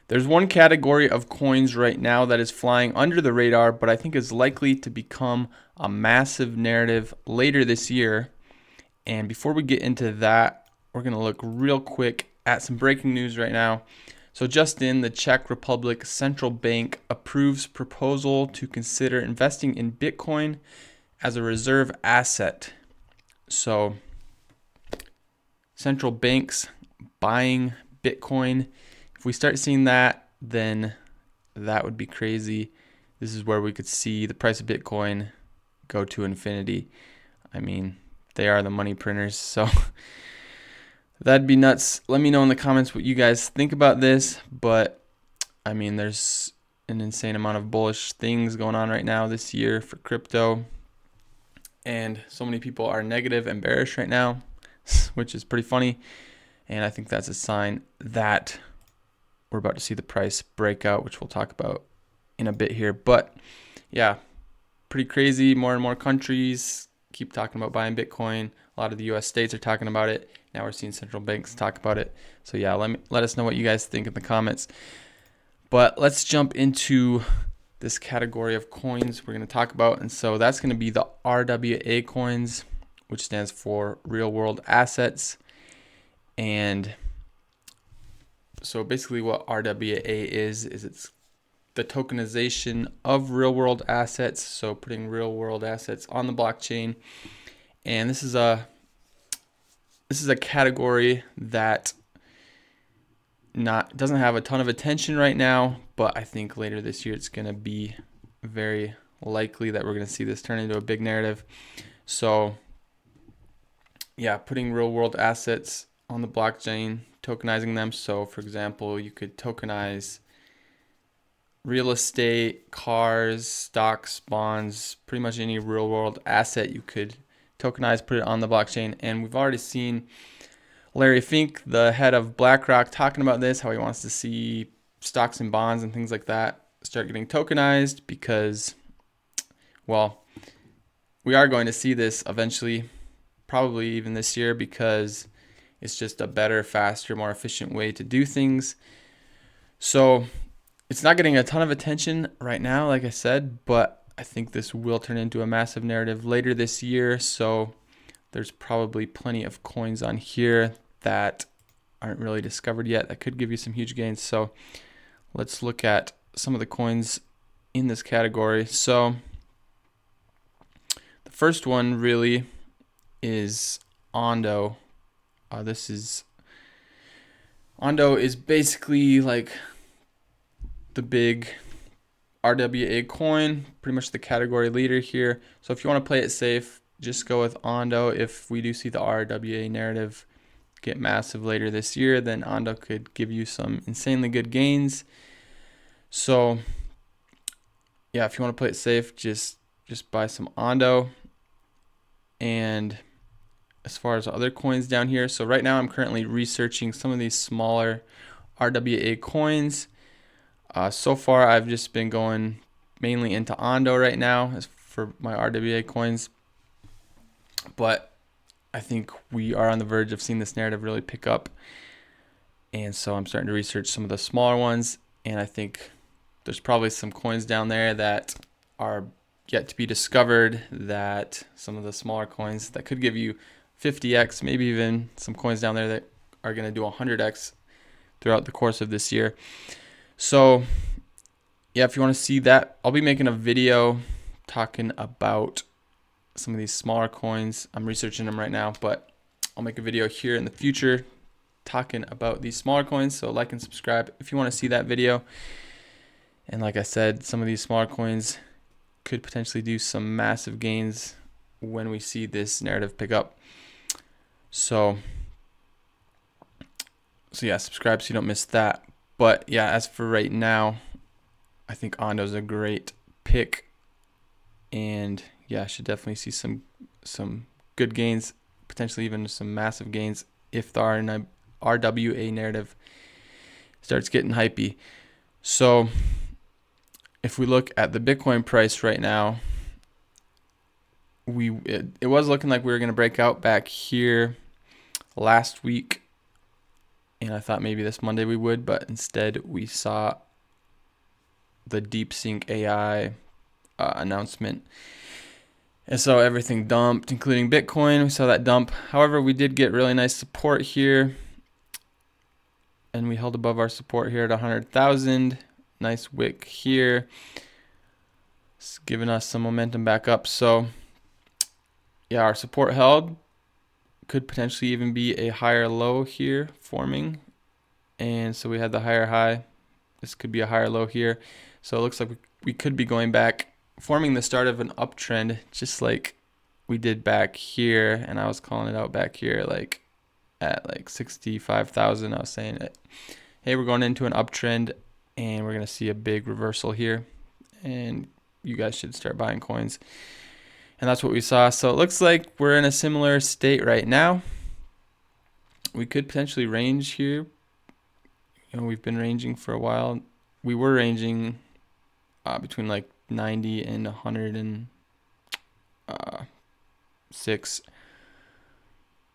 There's one category of coins right now that is flying under the radar, but I think is likely to become a massive narrative later this year. And before we get into that, we're going to look real quick at some breaking news right now. So just in, the Czech Republic Central Bank approves proposal to consider investing in Bitcoin as a reserve asset. So central banks buying Bitcoin. If we start seeing that, then that would be crazy. This is where we could see the price of Bitcoin go to infinity. I mean, they are the money printers, so that'd be nuts. Let me know in the comments what you guys think about this, but I mean, there's an insane amount of bullish things going on right now this year for crypto, and so many people are negative and bearish right now, which is pretty funny, and I think that's a sign that we're about to see the price breakout, which we'll talk about in a bit here. But yeah, pretty crazy. More and more countries keep talking about buying Bitcoin. A lot of the US states are talking about it. Now we're seeing central banks talk about it. So yeah, let us know what you guys think in the comments. But let's jump into this category of coins we're going to talk about. And so that's going to be the RWA coins, which stands for real world assets. And so basically what RWA is it's the tokenization of real world assets. So putting real world assets on the blockchain. And this is a category that doesn't have a ton of attention right now, but I think later this year it's going to be very likely that we're going to see this turn into a big narrative. So yeah, putting real world assets on the blockchain, tokenizing them. So for example, you could tokenize real estate, cars, stocks, bonds, pretty much any real world asset you could tokenize, put it on the blockchain. And we've already seen Larry Fink, the head of BlackRock, talking about this, how he wants to see stocks and bonds and things like that start getting tokenized because, well, we are going to see this eventually, probably even this year, because it's just a better, faster, more efficient way to do things. So it's not getting a ton of attention right now, like I said, but I think this will turn into a massive narrative later this year. So there's probably plenty of coins on here that aren't really discovered yet that could give you some huge gains. So let's look at some of the coins in this category. So the first one really is Ondo. Ondo is basically like the big RWA coin, pretty much the category leader here. So if you want to play it safe, just go with Ondo. If we do see the RWA narrative get massive later this year, then Ondo could give you some insanely good gains. So yeah, if you want to play it safe, just buy some Ondo. And as far as other coins down here, so right now I'm currently researching some of these smaller RWA coins. So far, I've just been going mainly into Ondo right now as for my RWA coins. But I think we are on the verge of seeing this narrative really pick up. And so I'm starting to research some of the smaller ones. And I think there's probably some coins down there that are yet to be discovered, that some of the smaller coins that could give you 50x, maybe even some coins down there that are going to do 100x throughout the course of this year. So yeah, if you want to see that, I'll be making a video talking about some of these smaller coins. I'm researching them right now, but I'll make a video here in the future talking about these smaller coins. So like and subscribe if you want to see that video. And like I said, some of these smaller coins could potentially do some massive gains when we see this narrative pick up. So yeah, subscribe so you don't miss that. But yeah, as for right now, I think Ondo's a great pick. And yeah, I should definitely see some good gains, potentially even some massive gains if the RWA narrative starts getting hypey. So if we look at the Bitcoin price right now, it was looking like we were going to break out back here last week. and I thought maybe this Monday we would, but instead we saw the DeepSync AI announcement. And so everything dumped, including Bitcoin. We saw that dump. However, we did get really nice support here, and we held above our support here at 100,000. Nice wick here. It's giving us some momentum back up. So yeah, our support held. Could potentially even be a higher low here forming. And so we had the higher high. This could be a higher low here. So it looks like we could be going back, forming the start of an uptrend, just like we did back here. And I was calling it out back here, like at like 65,000. I was saying that, hey, we're going into an uptrend and we're going to see a big reversal here. And you guys should start buying coins. And that's what we saw. So it looks like we're in a similar state right now. We could potentially range here. You know, we've been ranging for a while. We were ranging between like 90 and 106,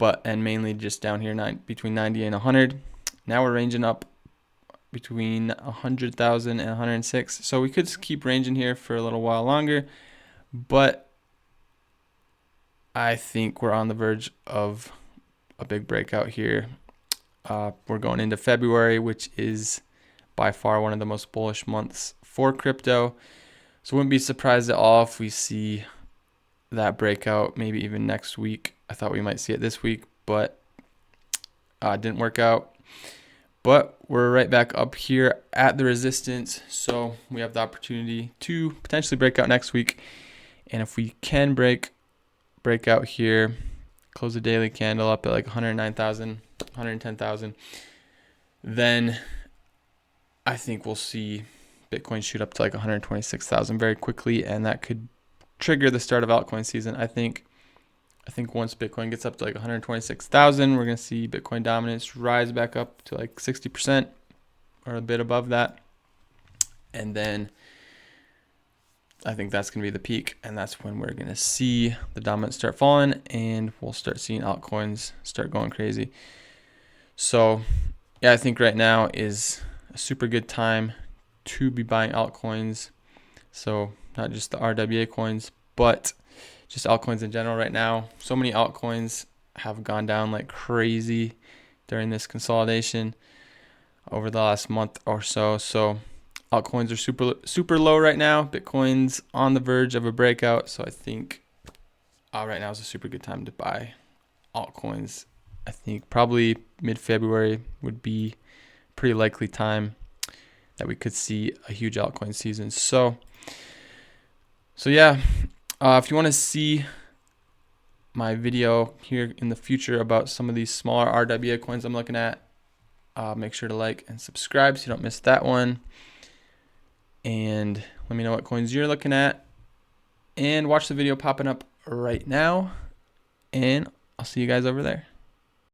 and mainly just down here between 90 and 100. Now we're ranging up between 100,000 and 106. So we could keep ranging here for a little while longer, but I think we're on the verge of a big breakout here. We're going into February, which is by far one of the most bullish months for crypto. So wouldn't be surprised at all if we see that breakout maybe even next week. I thought we might see it this week, but it didn't work out. But we're right back up here at the resistance. So we have the opportunity to potentially break out next week. And if we can break out here, close the daily candle up at like 109,000, 110,000, then I think we'll see Bitcoin shoot up to like 126,000 very quickly, and that could trigger the start of altcoin season. I think once Bitcoin gets up to like 126,000, we're going to see Bitcoin dominance rise back up to like 60% or a bit above that. And then I think that's going to be the peak, and that's when we're going to see the dominance start falling, and we'll start seeing altcoins start going crazy. So yeah, I think right now is a super good time to be buying altcoins. So not just the RWA coins, but just altcoins in general right now. So many altcoins have gone down like crazy during this consolidation over the last month or so. So altcoins are super low right now. Bitcoin's on the verge of a breakout. So I think right now is a super good time to buy altcoins. I think probably mid-February would be a pretty likely time that we could see a huge altcoin season. So yeah, if you want to see my video here in the future about some of these smaller RWA coins I'm looking at, make sure to like and subscribe so you don't miss that one. And let me know what coins you're looking at, and watch the video popping up right now, and I'll see you guys over there.